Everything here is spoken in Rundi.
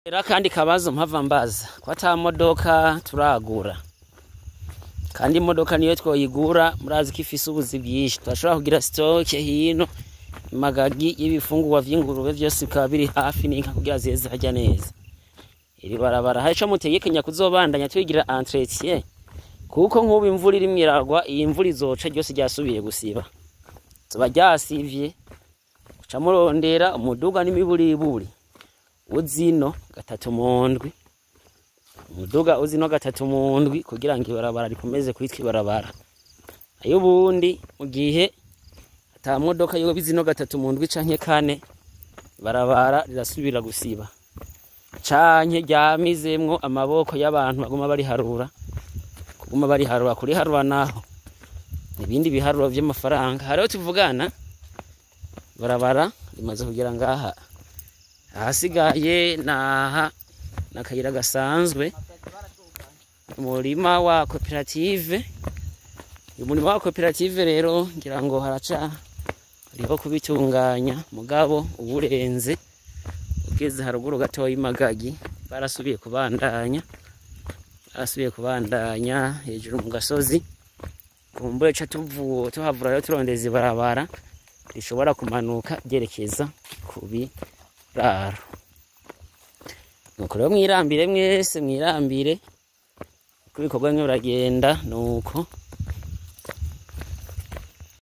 Era kandi kabazo mpava mbaza ko ata modoka turagura kandi imodoka niyo twoyigura murazi ko ifise ubuzi bwinshi twashobora kugira stock hino magagi y'ibifungurwa vy'ingurube byose bikaba biri hafi n'inka kugira zeze hajya neza iri barabara haco mutegekanya kuzobandanya twigira entretien kuko nk'ubu imvura iri miragwa iyi mvura izoca ryose ryasubiye gusiba zoba ryasivye uca murondera umuduga n'imiburiburi uzino 3 mu ndwi umuduga uzino 3 mu ndwi kugira ngo ibarabara rikomeze kwitwa ibarabara ayo bundi mu gihe ata modoka yo bizino 3 mu ndwi canke 4 barabara rirasubira gusiba canke ryamizemwo amaboko y'abantu baguma bari harura kuri harura naho ibindi biharuro vy'amafaranga hariho tuvugana barabara rimaze kugira ngaha ahasigaye naha nakayira gasanzwe umurima wa koperative rero ngira ngo haraca ariho kubitunganya mugabo uburenze ugeze haruguru gato y'imagagi barasubiye kubandanya hejuru mu gasozi kumbure ca tuhavura rero turondeza barabara rishobora kumanuka ryerekeza kubi raro nuko rero mwirambire mwese kubikorwa mwe uragenda nuko